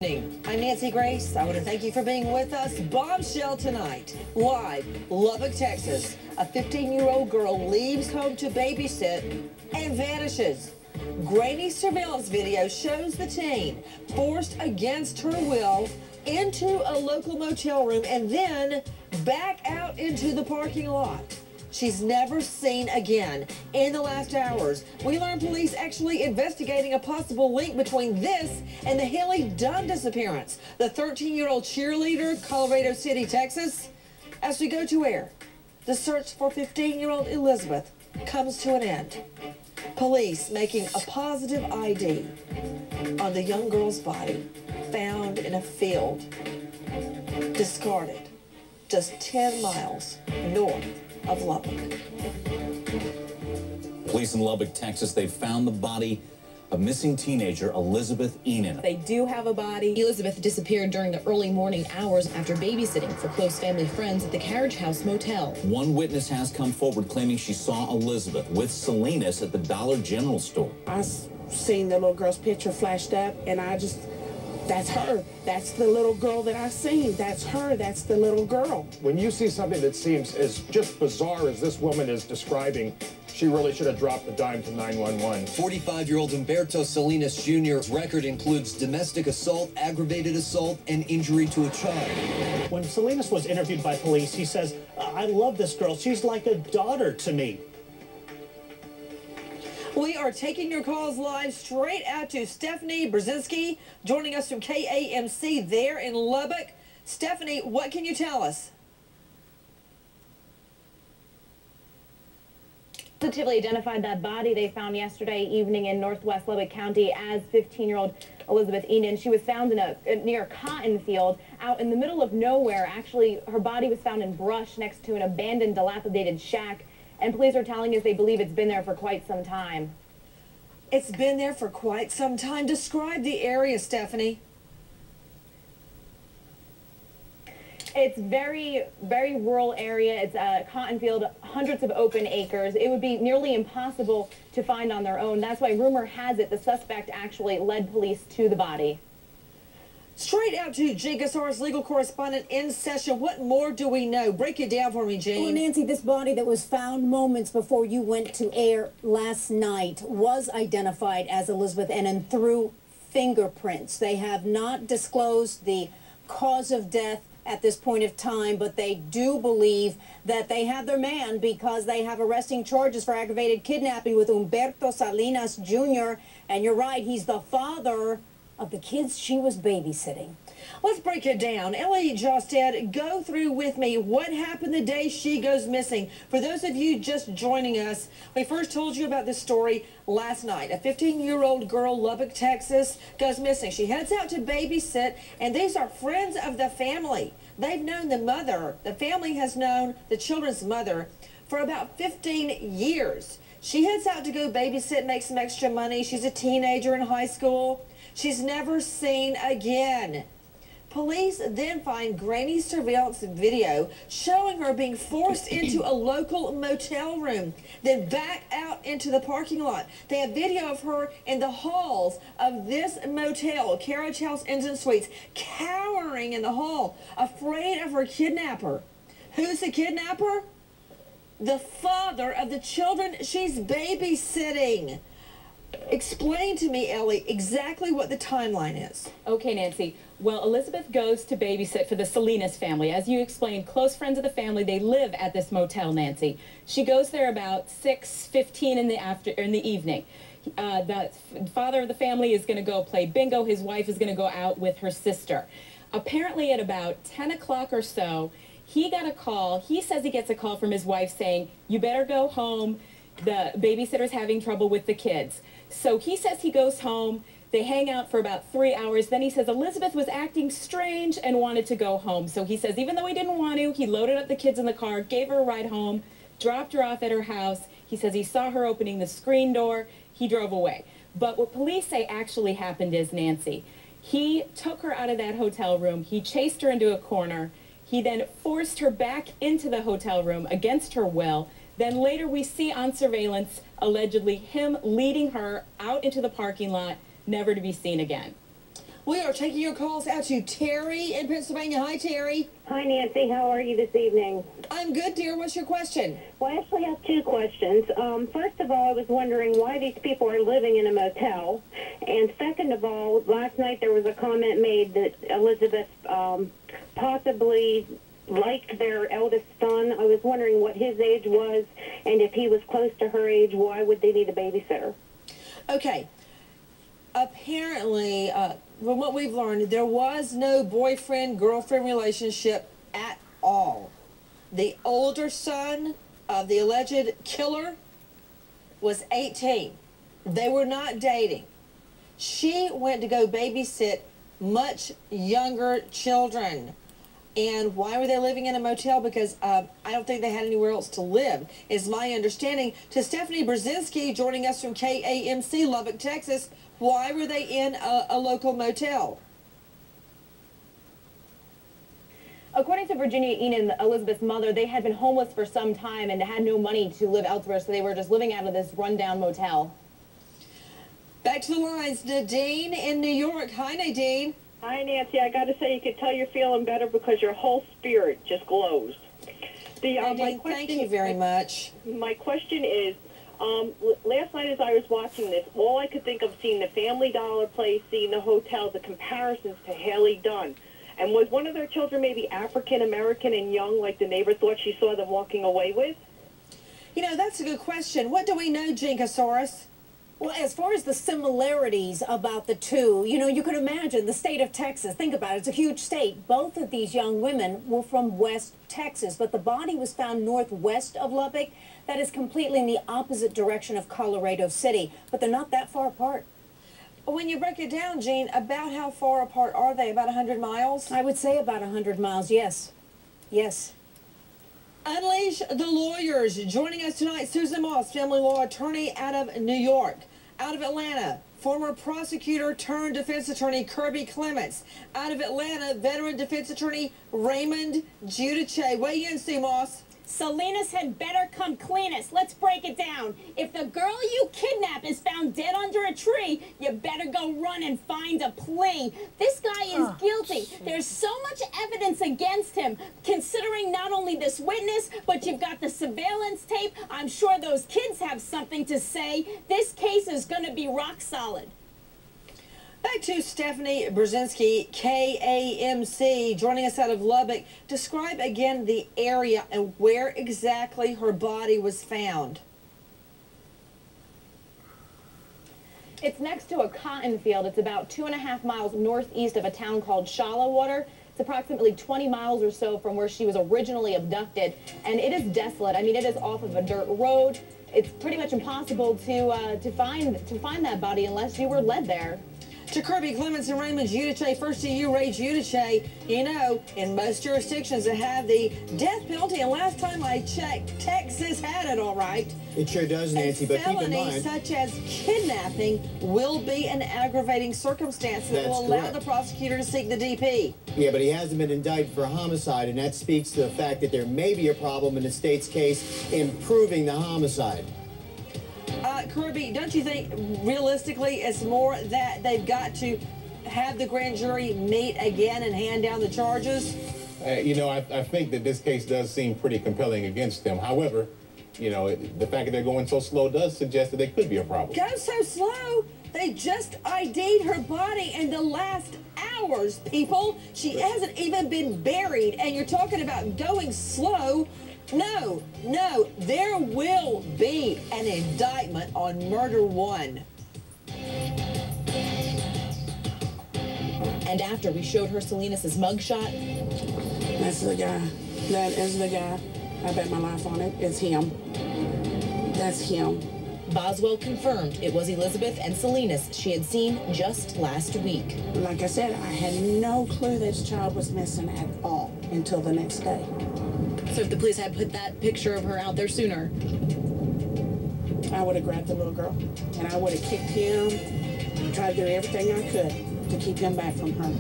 I'm Nancy Grace. I want to thank you for being with us. Bombshell tonight, live, Lubbock, Texas. A 15-year-old girl leaves home to babysit and vanishes. Grainy surveillance video shows the teen forced against her will into a local motel room and then back out into the parking lot. She's never seen again. In the last hours, we learned police actually investigating a possible link between this and the Haley Dunn disappearance. The 13-year-old cheerleader, Colorado City, Texas. As we go to air, the search for 15-year-old Elizabeth comes to an end. Police making a positive ID on the young girl's body found in a field, discarded just 10 miles north of Lubbock. Police in Lubbock, Texas, they found the body of missing teenager Elizabeth Ennen. They do have a body. Elizabeth disappeared during the early morning hours after babysitting for close family friends at the Carriage House Motel. One witness has come forward claiming she saw Elizabeth with Salinas at the Dollar General store. I seen the little girl's picture flashed up, and that's her. That's the little girl that I seen. That's her. That's the little girl. When you see something that seems as just bizarre as this woman is describing, she really should have dropped the dime to 911. 45-year-old Humberto Salinas Jr.'s record includes domestic assault, aggravated assault, and injury to a child. When Salinas was interviewed by police, he says, "I love this girl. She's like a daughter to me." We are taking your calls live straight out to Stephanie Brzezinski, joining us from KAMC there in Lubbock. Stephanie, what can you tell us? Positively identified that body they found yesterday evening in northwest Lubbock County as 15-year-old Elizabeth Ennen. She was found in near a cotton field out in the middle of nowhere. Actually, her body was found in brush next to an abandoned, dilapidated shack. And police are telling us they believe it's been there for quite some time. It's been there for quite some time. Describe the area, Stephanie. It's very, very rural area. It's a cotton field, hundreds of open acres. It would be nearly impossible to find on their own. That's why rumor has it the suspect actually led police to the body. Straight out to Gene Gassar's legal correspondent in session. What more do we know? Break it down for me, Gene. Well, Nancy, this body that was found moments before you went to air last night was identified as Elizabeth Ennen through fingerprints. They have not disclosed the cause of death at this point of time, but they do believe that they have their man because they have arresting charges for aggravated kidnapping with Humberto Salinas Jr. And you're right, he's the father of the kids she was babysitting. Let's break it down. Ellie Josted, go through with me what happened the day she goes missing. For those of you just joining us, we first told you about this story last night. A 15-year-old girl, Lubbock, Texas, goes missing. She heads out to babysit, and these are friends of the family. They've known the mother. The family has known the children's mother for about 15 years. She heads out to go babysit, make some extra money. She's a teenager in high school. She's never seen again. Police then find grainy surveillance video showing her being forced into a local motel room, then back out into the parking lot. They have video of her in the halls of this motel, Carriage House Inns and Suites, cowering in the hall, afraid of her kidnapper. Who's the kidnapper? The father of the children she's babysitting. Explain to me, Ellie, exactly what the timeline is. Okay, Nancy. Well, Elizabeth goes to babysit for the Salinas family. As you explained, close friends of the family, they live at this motel, Nancy. She goes there about 6:15 in the evening. The father of the family is going to go play bingo. His wife is going to go out with her sister. Apparently at about 10 o'clock or so, he got a call. He says he gets a call from his wife saying, "You better go home. The babysitter's having trouble with the kids." So he says he goes home. They hang out for about 3 hours. Then he says Elizabeth was acting strange and wanted to go home. So he says even though he didn't want to, he loaded up the kids in the car, gave her a ride home, dropped her off at her house. He says he saw her opening the screen door. He drove away. But what police say actually happened is, Nancy, he took her out of that hotel room. He chased her into a corner. He then forced her back into the hotel room against her will. Then later we see on surveillance, allegedly, him leading her out into the parking lot, never to be seen again. We are taking your calls out to Terry in Pennsylvania. Hi, Terry. Hi, Nancy. How are you this evening? I'm good, dear. What's your question? Well, I actually have two questions. First of all, I was wondering why these people are living in a motel. And second of all, last night there was a comment made that Elizabeth possibly liked their eldest son. I was wondering what his age was, and if he was close to her age, why would they need a babysitter? Okay. Apparently, from what we've learned, there was no boyfriend-girlfriend relationship at all. The older son of the alleged killer was 18. They were not dating. She went to go babysit much younger children. And why were they living in a motel? Because I don't think they had anywhere else to live, is my understanding. To Stephanie Brzezinski, joining us from KAMC, Lubbock, Texas, why were they in a local motel? According to Virginia Ennen, Elizabeth's mother, they had been homeless for some time and had no money to live elsewhere, so they were just living out of this rundown motel. Back to the lines. Nadine in New York. Hi, Nadine. Hi, Nancy. I got to say, you can tell you're feeling better because your whole spirit just glows. Nadine, thank you very much. My question is, last night as I was watching this, all I could think of seeing the Family Dollar place, seeing the hotel, the comparisons to Haley Dunn. And was one of their children maybe African-American and young, like the neighbor thought she saw them walking away with? You know, that's a good question. What do we know, Jinkasaurus? Well, as far as the similarities about the two, you know, you can imagine the state of Texas. Think about it. It's a huge state. Both of these young women were from West Texas, but the body was found northwest of Lubbock. That is completely in the opposite direction of Colorado City, but they're not that far apart. When you break it down, Jean, about how far apart are they? About 100 miles? I would say about 100 miles, yes. Yes. Unleash the lawyers. Joining us tonight, Susan Moss, family law attorney out of New York. Out of Atlanta, former prosecutor turned defense attorney Kirby Clements. Out of Atlanta, veteran defense attorney Raymond Giudice. Weigh in, Sue Moss. Salinas had better come cleanest. Let's break it down. If the girl you kidnap is found dead under a tree, you better go run and find a plea. This guy is guilty. There's so much evidence against him, considering not only this witness, but you've got the surveillance tape. I'm sure those kids have something to say. This case is going to be rock solid. Back to Stephanie Brzezinski, KAMC, joining us out of Lubbock. Describe again the area and where exactly her body was found. It's next to a cotton field. It's about 2.5 miles northeast of a town called Shallowwater. It's approximately 20 miles or so from where she was originally abducted, and it is desolate. I mean, it is off of a dirt road. It's pretty much impossible to find that body unless you were led there. To Kirby Clements and Raymond Giudice, first to you, Ray Giudice. You know, in most jurisdictions that have the death penalty, and last time I checked, Texas had it all right. It sure does, Nancy, but keep in mind, such as kidnapping will be an aggravating circumstance that will allow the prosecutor to seek the DP. Yeah, but he hasn't been indicted for homicide, and that speaks to the fact that there may be a problem in the state's case in proving the homicide. Kirby, don't you think realistically it's more that they've got to have the grand jury meet again and hand down the charges? You know, I think that this case does seem pretty compelling against them. However, you know, the fact that they're going so slow does suggest that there could be a problem. Go so slow? They just ID'd her body in the last hours, people. She hasn't even been buried, and you're talking about going slow. No, there will be an indictment on murder one. And after we showed her Salinas' mugshot. That's the guy. That is the guy. I bet my life on it. It's him. That's him. Boswell confirmed it was Elizabeth and Salinas she had seen just last week. Like I said, I had no clue this child was missing at all until the next day. So if the police had put that picture of her out there sooner, I would have grabbed the little girl and I would have kicked him, tried to do everything I could to keep him back from her.